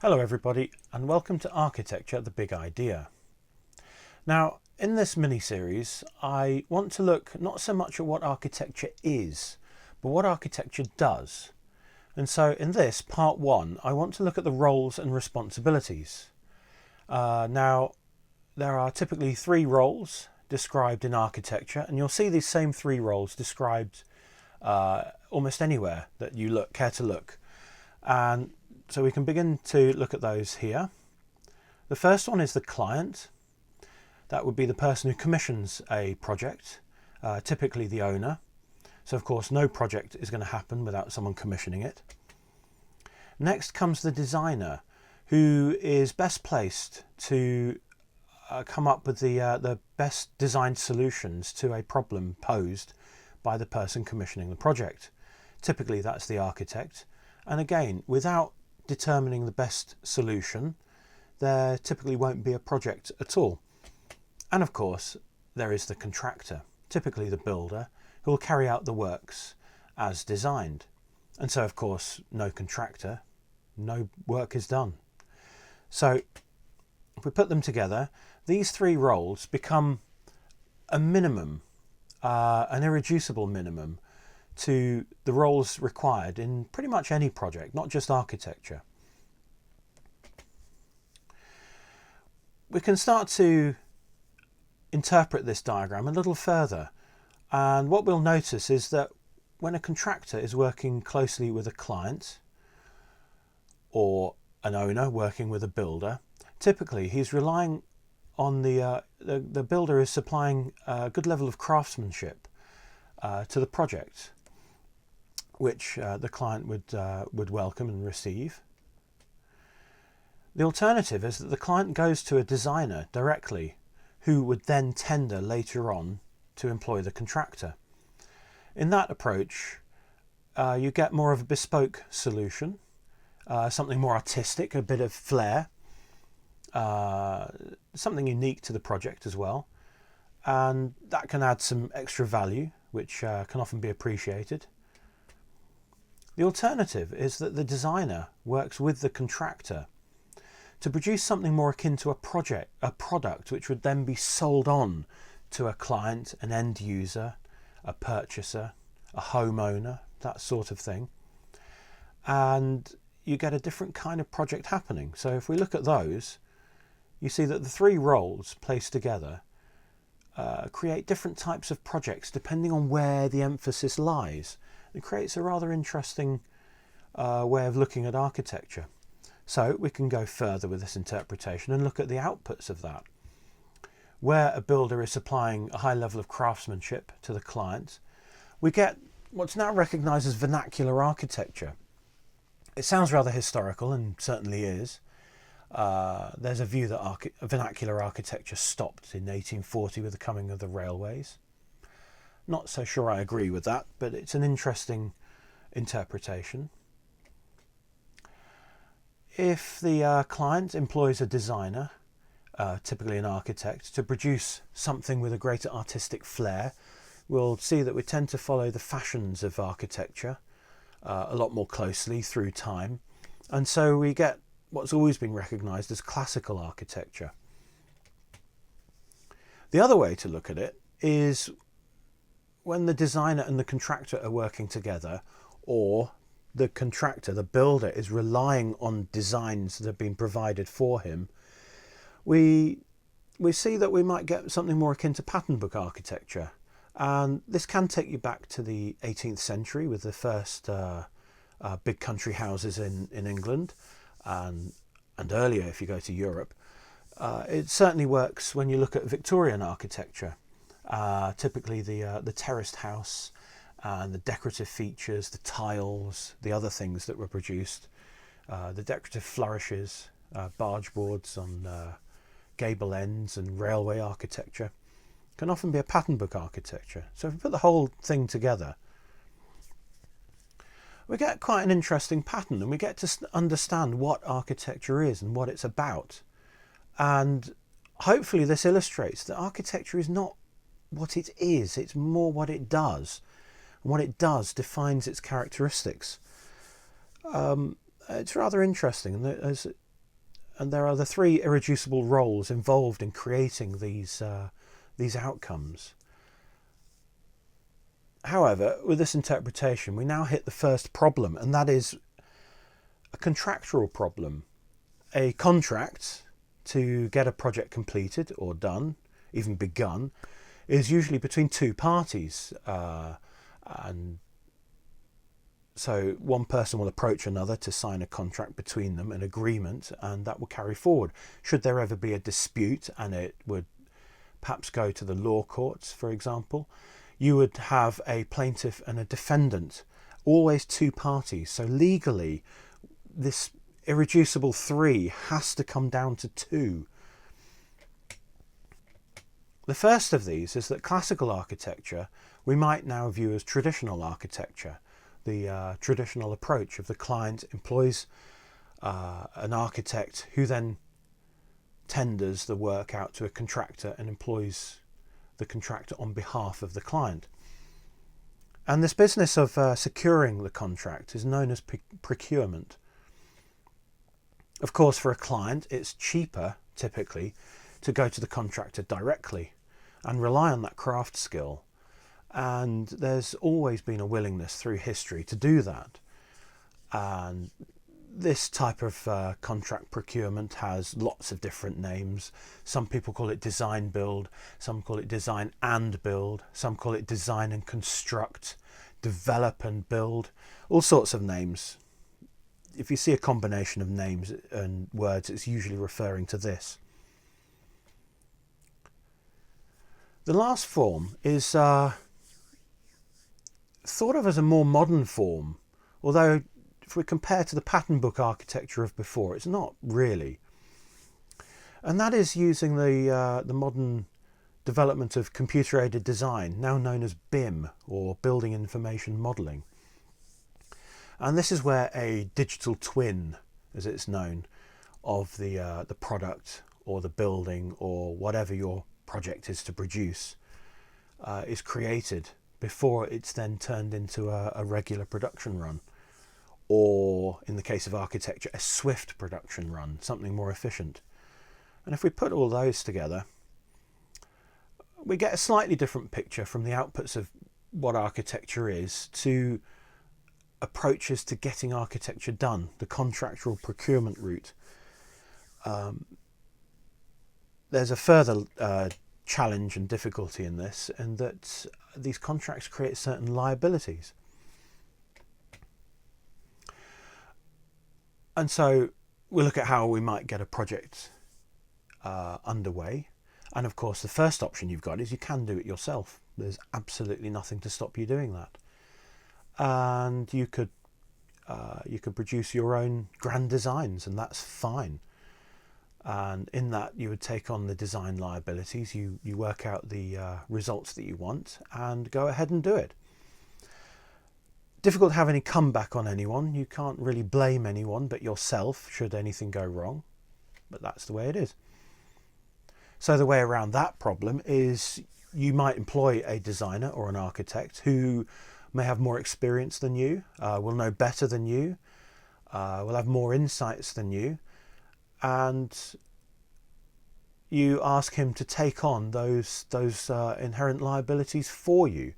Hello everybody and welcome to Architecture, the Big Idea. Now in this mini-series I want to look not so much at what architecture is, but what architecture does. And so in this part 1 I want to look at the roles and responsibilities. Now there are typically 3 roles described in architecture, and you'll see these same 3 roles described almost anywhere that you care to look. And so we can begin to look at those here. The first one is the client. That would be the person who commissions a project, typically the owner. So of course no project is going to happen without someone commissioning it. Next comes the designer, who is best placed to come up with the best designed solutions to a problem posed by the person commissioning the project. Typically that's the architect. And again, without determining the best solution, there typically won't be a project at all. And of course, there is the contractor, typically the builder, who will carry out the works as designed. And so, of course, no contractor, no work is done. So, if we put them together, these 3 roles become a minimum, an irreducible minimum, to the roles required in pretty much any project, not just architecture. We can start to interpret this diagram a little further, and what we'll notice is that when a contractor is working closely with a client or an owner working with a builder, typically he's relying on the builder is supplying a good level of craftsmanship to the project, which the client would welcome and receive. The alternative is that the client goes to a designer directly, who would then tender later on to employ the contractor. In that approach, you get more of a bespoke solution, something more artistic, a bit of flair, something unique to the project as well, and that can add some extra value, which can often be appreciated. The alternative is that the designer works with the contractor to produce something more akin to a product which would then be sold on to a client, an end user, a purchaser, a homeowner, that sort of thing. And you get a different kind of project happening. So if we look at those, you see that the 3 roles placed together create different types of projects depending on where the emphasis lies. It creates a rather interesting way of looking at architecture. So we can go further with this interpretation and look at the outputs of that. Where a builder is supplying a high level of craftsmanship to the client, we get what's now recognised as vernacular architecture. It sounds rather historical, and certainly is. There's a view that vernacular architecture stopped in 1840 with the coming of the railways. Not so sure I agree with that, but it's an interesting interpretation. If the client employs a designer, typically an architect, to produce something with a greater artistic flair, we'll see that we tend to follow the fashions of architecture a lot more closely through time. And so we get what's always been recognised as classical architecture. The other way to look at it is when the designer and the contractor are working together, or the contractor, the builder, is relying on designs that have been provided for him, we see that we might get something more akin to pattern book architecture. And this can take you back to the 18th century with the first big country houses in England, and earlier if you go to Europe. It certainly works when you look at Victorian architecture. Typically the terraced house and the decorative features, the tiles, the other things that were produced, the decorative flourishes, barge boards on gable ends, and railway architecture can often be a pattern book architecture. So if we put the whole thing together, we get quite an interesting pattern, and we get to understand what architecture is and what it's about. And hopefully this illustrates that architecture is not what it is, it's more what it does. And what it does defines its characteristics. It's rather interesting, and and there are the three irreducible roles involved in creating these outcomes. However, with this interpretation, we now hit the first problem, and that is a contractual problem. A contract to get a project completed or done, even begun, is usually between two parties. And so one person will approach another to sign a contract between them, an agreement, and that will carry forward. Should there ever be a dispute, and it would perhaps go to the law courts, for example, you would have a plaintiff and a defendant, always two parties. So legally, this irreducible three has to come down to two. The first of these is that classical architecture we might now view as traditional architecture. The traditional approach of the client employs an architect who then tenders the work out to a contractor and employs the contractor on behalf of the client. And this business of securing the contract is known as procurement. Of course, for a client, it's cheaper, typically, to go to the contractor directly and rely on that craft skill. And there's always been a willingness through history to do that. And this type of contract procurement has lots of different names. Some people call it design build, some call it design and build, some call it design and construct, develop and build, all sorts of names. If you see a combination of names and words, it's usually referring to this. The last form is thought of as a more modern form, although if we compare to the pattern book architecture of before, it's not really. And that is using the modern development of computer-aided design, now known as BIM, or Building Information Modelling. And this is where a digital twin, as it's known, of the product or the building or whatever your project is to produce is created before it's then turned into a regular production run. Or, in the case of architecture, a swift production run, something more efficient. And if we put all those together, we get a slightly different picture from the outputs of what architecture is to approaches to getting architecture done, the contractual procurement route. There's a further challenge and difficulty in this, in that these contracts create certain liabilities. And so we'll look at how we might get a project underway. And of course, the first option you've got is you can do it yourself. There's absolutely nothing to stop you doing that. And you could produce your own grand designs, and that's fine. And in that, you would take on the design liabilities. You work out the results that you want and go ahead and do it. Difficult to have any comeback on anyone. You can't really blame anyone but yourself should anything go wrong. But that's the way it is. So the way around that problem is you might employ a designer or an architect who may have more experience than you, will know better than you, will have more insights than you, and you ask him to take on those inherent liabilities for you.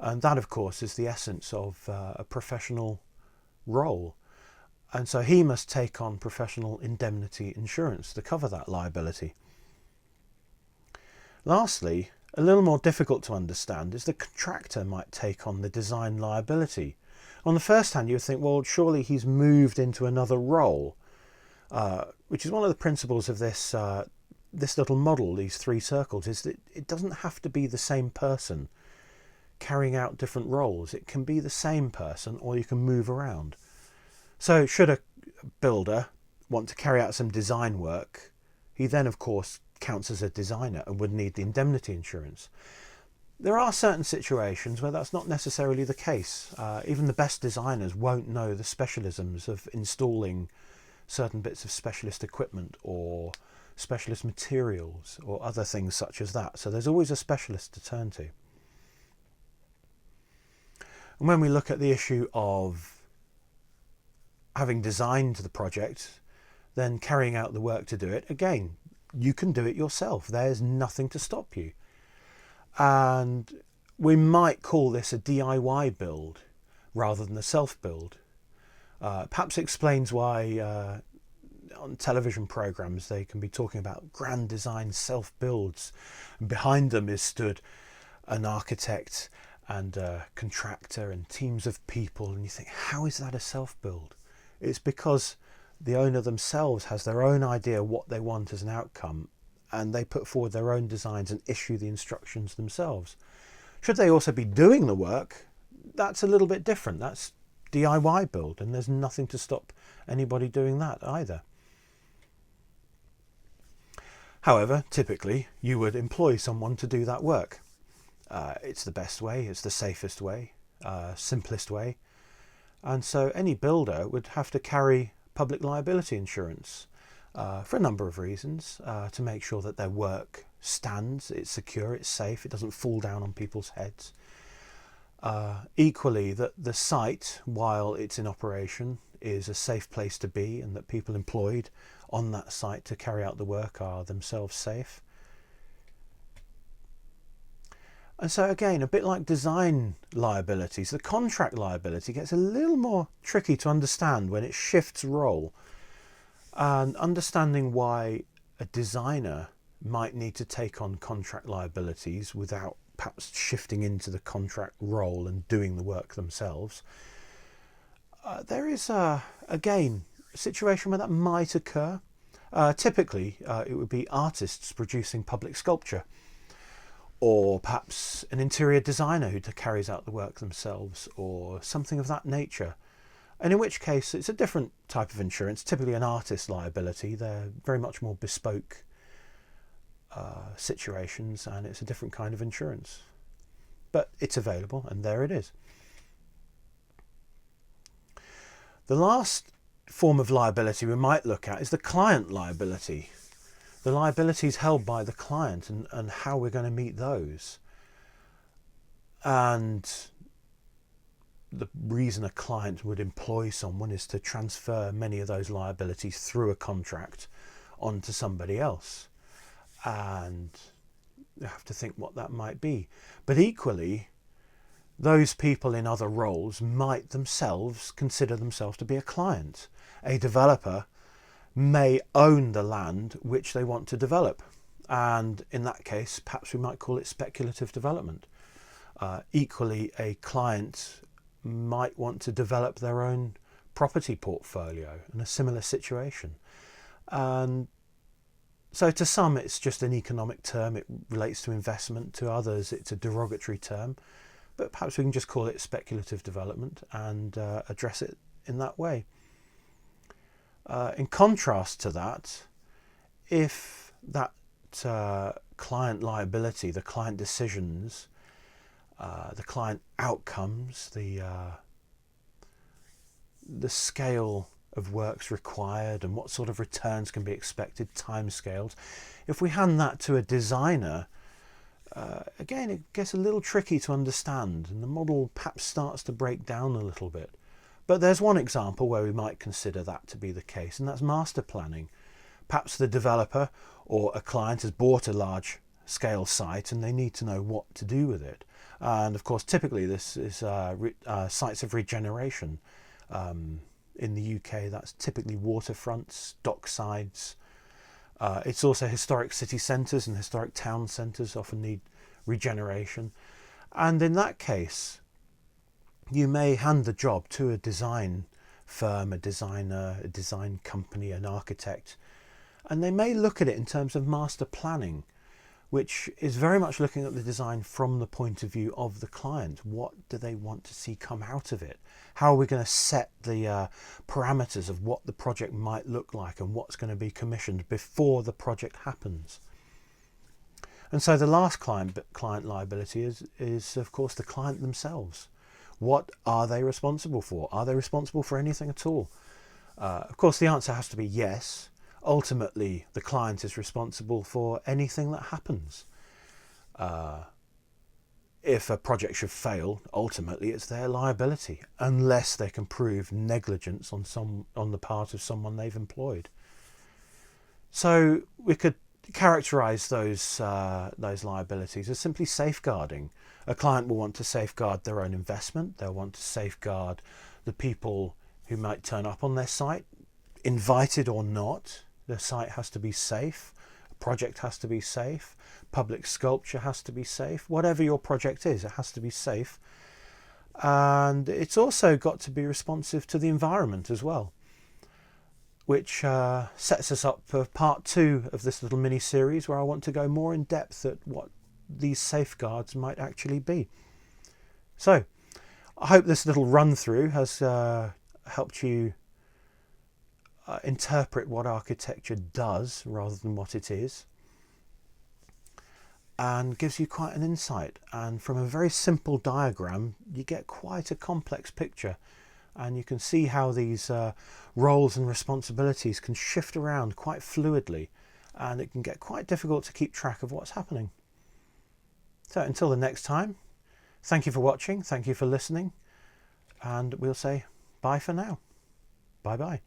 And that, of course, is the essence of a professional role. And so he must take on professional indemnity insurance to cover that liability. Lastly, a little more difficult to understand is the contractor might take on the design liability. On the first hand, you would think, well, surely he's moved into another role, which is one of the principles of this little model, these three circles, is that it doesn't have to be the same person carrying out different roles. It can be the same person, or you can move around. So should a builder want to carry out some design work, he then of course counts as a designer and would need the indemnity insurance. There are certain situations where that's not necessarily the case. Even the best designers won't know the specialisms of installing certain bits of specialist equipment or specialist materials or other things such as that. So there's always a specialist to turn to. And when we look at the issue of having designed the project, then carrying out the work to do it, again, you can do it yourself. There's nothing to stop you. And we might call this a DIY build rather than a self-build. Perhaps explains why on television programs they can be talking about grand design self-builds, and behind them is stood an architect and a contractor and teams of people, and you think, how is that a self-build? It's because the owner themselves has their own idea what they want as an outcome, and they put forward their own designs and issue the instructions themselves. Should they also be doing the work, that's a little bit different. That's DIY build, and there's nothing to stop anybody doing that either. However, typically you would employ someone to do that work. It's the best way, it's the safest way, simplest way. And so any builder would have to carry public liability insurance for a number of reasons, to make sure that their work stands, it's secure, it's safe, it doesn't fall down on people's heads. Equally, that the site, while it's in operation, is a safe place to be, and that people employed on that site to carry out the work are themselves safe. And so again, a bit like design liabilities, the contract liability gets a little more tricky to understand when it shifts role. And understanding why a designer might need to take on contract liabilities without perhaps shifting into the contract role and doing the work themselves. There is, again, a situation where that might occur. Typically, it would be artists producing public sculpture, or perhaps an interior designer who carries out the work themselves, or something of that nature. And in which case, it's a different type of insurance, typically an artist liability. They're very much more bespoke situations, and it's a different kind of insurance. But it's available, and there it is. The last form of liability we might look at is the client liability. The liabilities held by the client, and how we're going to meet those. And the reason a client would employ someone is to transfer many of those liabilities through a contract onto somebody else. And you have to think what that might be. But equally, those people in other roles might themselves consider themselves to be a client. A developer may own the land which they want to develop, and in that case perhaps we might call it speculative development. Equally, a client might want to develop their own property portfolio in a similar situation. And so to some it's just an economic term, it relates to investment. To others it's a derogatory term, but perhaps we can just call it speculative development and address it in that way. In contrast to that, if that client liability, the client decisions, the client outcomes, the scale of works required and what sort of returns can be expected, timescales, if we hand that to a designer, again it gets a little tricky to understand, and the model perhaps starts to break down a little bit. But there's one example where we might consider that to be the case, and that's master planning. Perhaps the developer or a client has bought a large scale site and they need to know what to do with it. And of course, typically this is sites of regeneration. In the UK, that's typically waterfronts, docksides. It's also historic city centres, and historic town centres often need regeneration. And in that case, you may hand the job to a design firm, a designer, a design company, an architect, and they may look at it in terms of master planning, which is very much looking at the design from the point of view of the client. What do they want to see come out of it? How are we going to set the parameters of what the project might look like and what's going to be commissioned before the project happens? And so the last client liability is of course the client themselves. What are they responsible for? Are they responsible for anything at all? Of course, the answer has to be yes. Ultimately, the client is responsible for anything that happens. If a project should fail, ultimately it's their liability, unless they can prove negligence on the part of someone they've employed. So we could characterize those liabilities as simply safeguarding. A client will want to safeguard their own investment. They'll want to safeguard the people who might turn up on their site, invited or not. The site has to be safe. A project has to be safe. Public sculpture has to be safe. Whatever your project is, it has to be safe. And it's also got to be responsive to the environment as well, which sets us up for part 2 of this little mini series, where I want to go more in depth at what these safeguards might actually be. So I hope this little run through has helped you interpret what architecture does rather than what it is, and gives you quite an insight. And from a very simple diagram you get quite a complex picture, and you can see how these roles and responsibilities can shift around quite fluidly, and it can get quite difficult to keep track of what's happening. So until the next time, thank you for watching, thank you for listening, and we'll say bye for now. Bye bye.